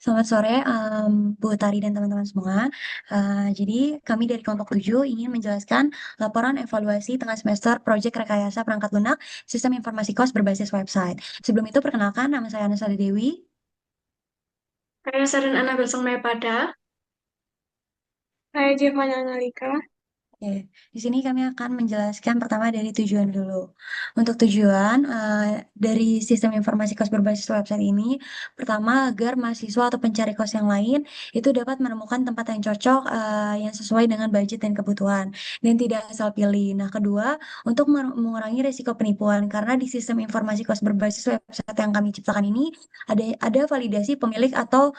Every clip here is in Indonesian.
Selamat sore, Bu Tari dan teman-teman semua. Jadi kami dari kelompok 7 ingin menjelaskan laporan evaluasi tengah semester proyek rekayasa perangkat lunak sistem informasi KOS berbasis website. Sebelum itu, perkenalkan, nama saya Anasari Dewi. Saya Seren Anabel Pada. Saya Giovanna Analika. Oke, di sini kami akan menjelaskan pertama dari tujuan dulu. Untuk tujuan dari sistem informasi kos berbasis website ini, pertama agar mahasiswa atau pencari kos yang lain itu dapat menemukan tempat yang cocok yang sesuai dengan budget dan kebutuhan dan tidak asal pilih. Nah, kedua, untuk mengurangi risiko penipuan karena di sistem informasi kos berbasis website yang kami ciptakan ini ada validasi pemilik atau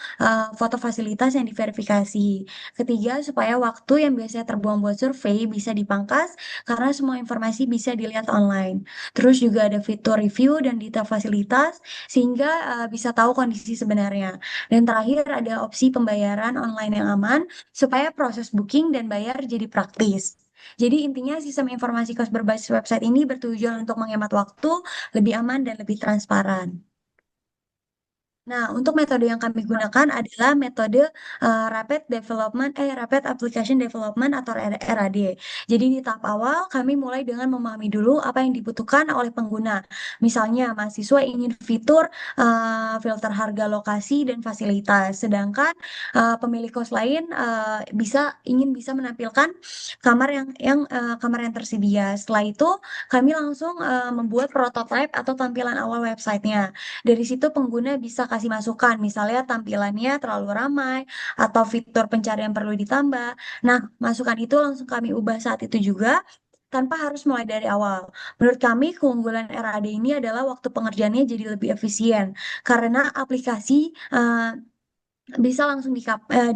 foto fasilitas yang diverifikasi. Ketiga, supaya waktu yang biasanya terbuang buat survei bisa dipangkas karena semua informasi bisa dilihat online. Terus juga ada fitur review dan detail fasilitas sehingga bisa tahu kondisi sebenarnya. Dan terakhir ada opsi pembayaran online yang aman supaya proses booking dan bayar jadi praktis. Jadi intinya sistem informasi kos berbasis website ini bertujuan untuk menghemat waktu, lebih aman dan lebih transparan. Nah, untuk metode yang kami gunakan adalah metode Rapid Application Development atau RAD. Jadi di tahap awal kami mulai dengan memahami dulu apa yang dibutuhkan oleh pengguna. Misalnya mahasiswa ingin fitur filter harga lokasi dan fasilitas, sedangkan pemilik kos lain bisa menampilkan kamar yang tersedia. Setelah itu kami langsung membuat prototipe atau tampilan awal websitenya. Dari situ pengguna bisa kasih masukan, misalnya tampilannya terlalu ramai atau fitur pencarian perlu ditambah. Nah, masukan itu langsung kami ubah saat itu juga tanpa harus mulai dari awal. Menurut kami, keunggulan RAD ini adalah waktu pengerjaannya jadi lebih efisien karena aplikasi bisa langsung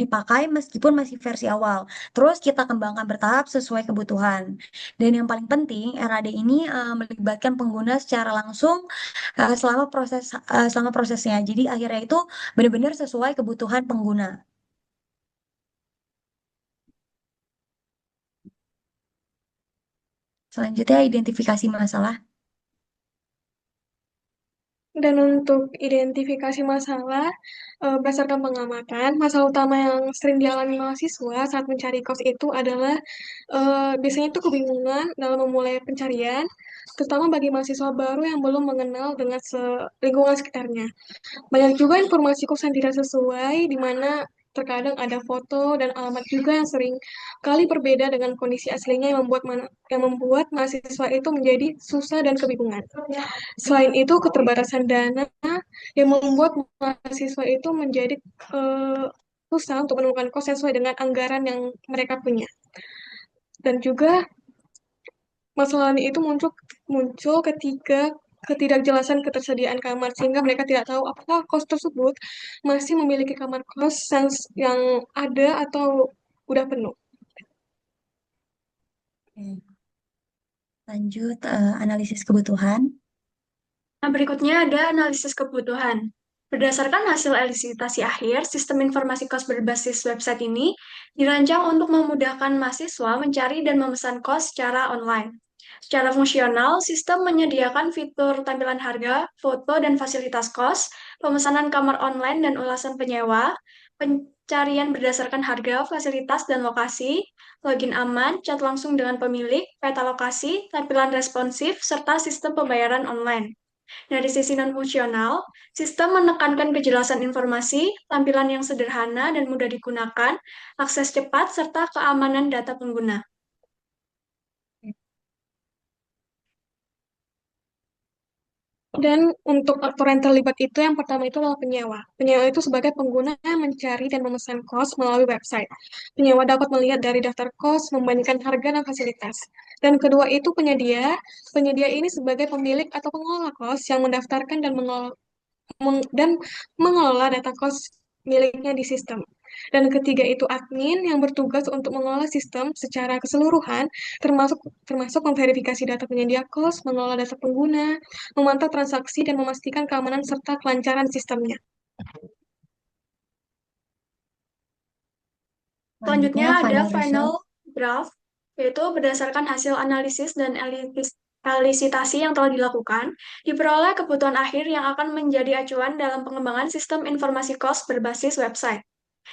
dipakai meskipun masih versi awal. Terus kita kembangkan bertahap sesuai kebutuhan. Dan yang paling penting, RAD ini melibatkan pengguna secara langsung selama prosesnya. Jadi akhirnya itu benar-benar sesuai kebutuhan pengguna. Selanjutnya identifikasi masalah. Dan untuk identifikasi masalah, berdasarkan pengamatan, masalah utama yang sering dialami mahasiswa saat mencari kos itu adalah biasanya itu kebingungan dalam memulai pencarian, terutama bagi mahasiswa baru yang belum mengenal dengan lingkungan sekitarnya. Banyak juga informasi kos yang tidak sesuai, di mana terkadang ada foto dan alamat juga yang sering kali berbeda dengan kondisi aslinya yang membuat mahasiswa itu menjadi susah dan kebingungan. Selain itu, keterbatasan dana yang membuat mahasiswa itu menjadi eh, susah untuk menemukan kos yang sesuai dengan anggaran yang mereka punya. Dan juga masalah ini itu muncul muncul ketika ketidakjelasan ketersediaan kamar sehingga mereka tidak tahu apakah kos tersebut masih memiliki kamar kos yang ada atau udah penuh. Oke. Lanjut analisis kebutuhan. Nah, berikutnya ada analisis kebutuhan. Berdasarkan hasil elisitasi akhir, sistem informasi kos berbasis website ini dirancang untuk memudahkan mahasiswa mencari dan memesan kos secara online. Secara fungsional, sistem menyediakan fitur tampilan harga, foto, dan fasilitas kos, pemesanan kamar online dan ulasan penyewa, pencarian berdasarkan harga, fasilitas, dan lokasi, login aman, chat langsung dengan pemilik, peta lokasi, tampilan responsif, serta sistem pembayaran online. Dari sisi non-fungsional, sistem menekankan kejelasan informasi, tampilan yang sederhana dan mudah digunakan, akses cepat, serta keamanan data pengguna. Dan untuk aktor yang terlibat itu yang pertama itu adalah penyewa. Penyewa itu sebagai pengguna yang mencari dan memesan kos melalui website. Penyewa dapat melihat dari daftar kos, membandingkan harga dan fasilitas. Dan kedua itu penyedia. Penyedia ini sebagai pemilik atau pengelola kos yang mendaftarkan dan mengelola data kos miliknya di sistem. Dan ketiga itu admin yang bertugas untuk mengelola sistem secara keseluruhan, termasuk termasuk memverifikasi data penyedia kos, mengelola data pengguna, memantau transaksi dan memastikan keamanan serta kelancaran sistemnya. Selanjutnya Selanjutnya ada final final result. draft, yaitu berdasarkan hasil analisis dan realisitasi yang telah dilakukan, diperoleh kebutuhan akhir yang akan menjadi acuan dalam pengembangan sistem informasi kos berbasis website.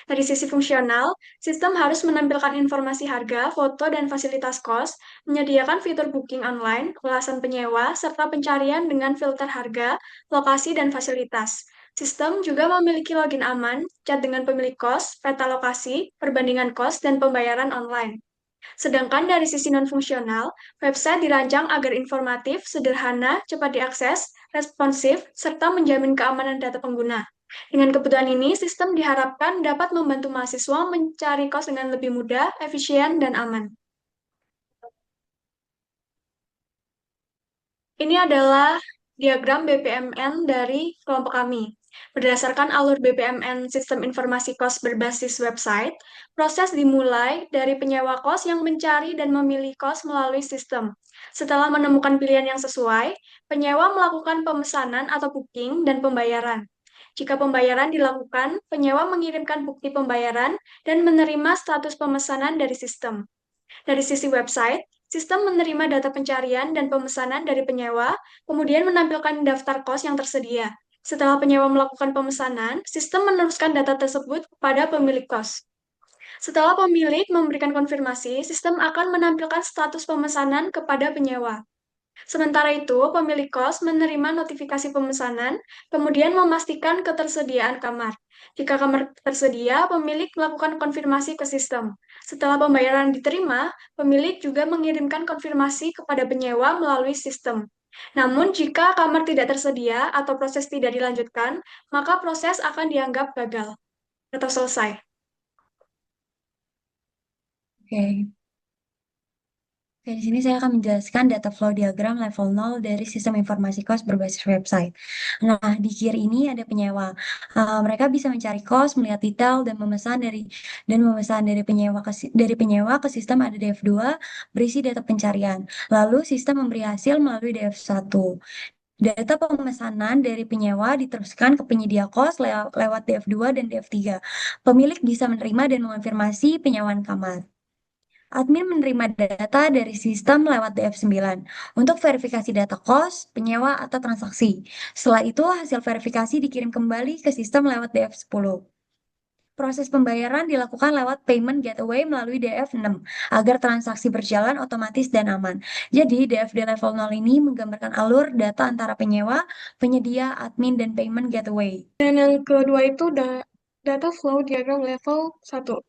Dari sisi fungsional, sistem harus menampilkan informasi harga, foto, dan fasilitas kos, menyediakan fitur booking online, ulasan penyewa, serta pencarian dengan filter harga, lokasi, dan fasilitas. Sistem juga memiliki login aman, chat dengan pemilik kos, peta lokasi, perbandingan kos, dan pembayaran online. Sedangkan dari sisi non-fungsional, website dirancang agar informatif, sederhana, cepat diakses, responsif, serta menjamin keamanan data pengguna. Dengan kebutuhan ini, sistem diharapkan dapat membantu mahasiswa mencari kos dengan lebih mudah, efisien, dan aman. Ini adalah diagram BPMN dari kelompok kami. Berdasarkan alur BPMN Sistem Informasi Kos berbasis website, proses dimulai dari penyewa kos yang mencari dan memilih kos melalui sistem. Setelah menemukan pilihan yang sesuai, penyewa melakukan pemesanan atau booking dan pembayaran. Jika pembayaran dilakukan, penyewa mengirimkan bukti pembayaran dan menerima status pemesanan dari sistem. Dari sisi website, sistem menerima data pencarian dan pemesanan dari penyewa, kemudian menampilkan daftar kos yang tersedia. Setelah penyewa melakukan pemesanan, sistem meneruskan data tersebut kepada pemilik kos. Setelah pemilik memberikan konfirmasi, sistem akan menampilkan status pemesanan kepada penyewa. Sementara itu, pemilik kos menerima notifikasi pemesanan, kemudian memastikan ketersediaan kamar. Jika kamar tersedia, pemilik melakukan konfirmasi ke sistem. Setelah pembayaran diterima, pemilik juga mengirimkan konfirmasi kepada penyewa melalui sistem. Namun, jika kamar tidak tersedia atau proses tidak dilanjutkan, maka proses akan dianggap gagal atau selesai. Oke. Oke, di sini saya akan menjelaskan data flow diagram level 0 dari sistem informasi kos berbasis website. Nah, di kiri ini ada penyewa. Mereka bisa mencari kos, melihat detail, dan memesan dari penyewa ke sistem ada DF2 berisi data pencarian. Lalu sistem memberi hasil melalui DF1. Data pemesanan dari penyewa diteruskan ke penyedia kos lewat DF2 dan DF3. Pemilik bisa menerima dan mengonfirmasi penyewaan kamar. Admin menerima data dari sistem lewat DF9 untuk verifikasi data kos, penyewa, atau transaksi. Setelah itu, hasil verifikasi dikirim kembali ke sistem lewat DF10. Proses pembayaran dilakukan lewat payment gateway melalui DF6 agar transaksi berjalan otomatis dan aman. Jadi, DFD level 0 ini menggambarkan alur data antara penyewa, penyedia, admin, dan payment gateway. Dan yang kedua itu data flow diagram level 1.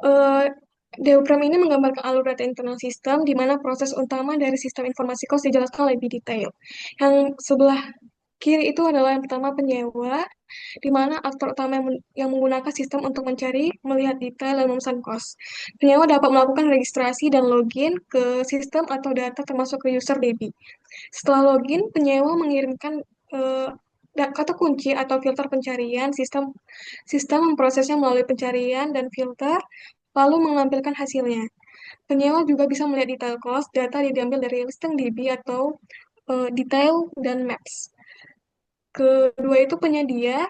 Eh, Diagram ini menggambarkan alur data internal sistem, di mana proses utama dari sistem informasi kos dijelaskan lebih detail. Yang sebelah kiri itu adalah yang pertama penyewa, di mana aktor utama yang menggunakan sistem untuk mencari, melihat detail, dan memesan kos. Penyewa dapat melakukan registrasi dan login ke sistem atau data termasuk ke user DB. Setelah login, penyewa mengirimkan eh, kata kunci atau filter pencarian, sistem memprosesnya melalui pencarian dan filter, lalu mengampilkan hasilnya. Penyewa juga bisa melihat detail cost, data yang diambil dari listing DB atau detail dan maps. Kedua itu penyedia,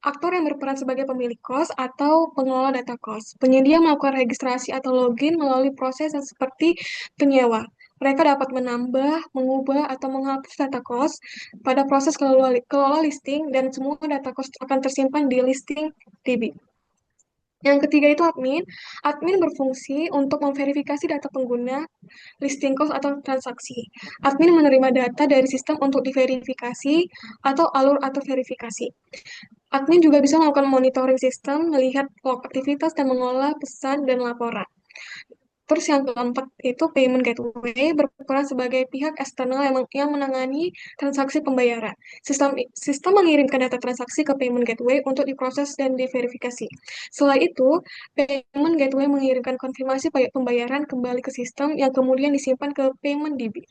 aktor yang berperan sebagai pemilik kos atau pengelola data kos. Penyedia melakukan registrasi atau login melalui proses yang seperti penyewa. Mereka dapat menambah, mengubah, atau menghapus data kos pada proses kelola listing dan semua data kos akan tersimpan di listing DB. Yang ketiga itu admin. Admin berfungsi untuk memverifikasi data pengguna, listing cost atau transaksi. Admin menerima data dari sistem untuk diverifikasi atau alur atau verifikasi. Admin juga bisa melakukan monitoring sistem, melihat log aktivitas, dan mengolah pesan dan laporan. Terus yang keempat itu payment gateway berperan sebagai pihak eksternal yang menangani transaksi pembayaran. Sistem mengirimkan data transaksi ke payment gateway untuk diproses dan diverifikasi. Setelah itu, payment gateway mengirimkan konfirmasi pembayaran kembali ke sistem yang kemudian disimpan ke payment DB.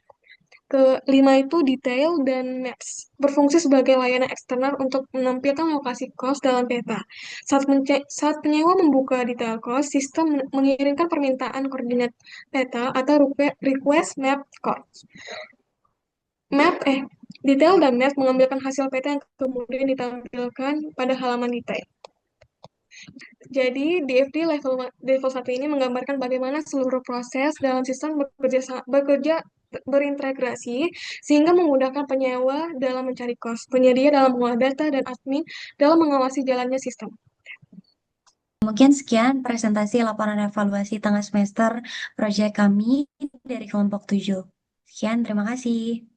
Kelima itu detail dan maps. Berfungsi sebagai layanan eksternal untuk menampilkan lokasi kos dalam peta. Saat penyewa membuka detail kos, sistem mengirimkan permintaan koordinat peta atau request map cost. Map, detail dan map mengambilkan hasil peta yang kemudian ditampilkan pada halaman detail. Jadi, DFD level 1 ini menggambarkan bagaimana seluruh proses dalam sistem bekerja berintegrasi sehingga memudahkan penyewa dalam mencari kos, penyedia dalam mengolah data, dan admin dalam mengawasi jalannya sistem. Mungkin sekian presentasi laporan evaluasi tengah semester proyek kami dari kelompok 7. Sekian, terima kasih.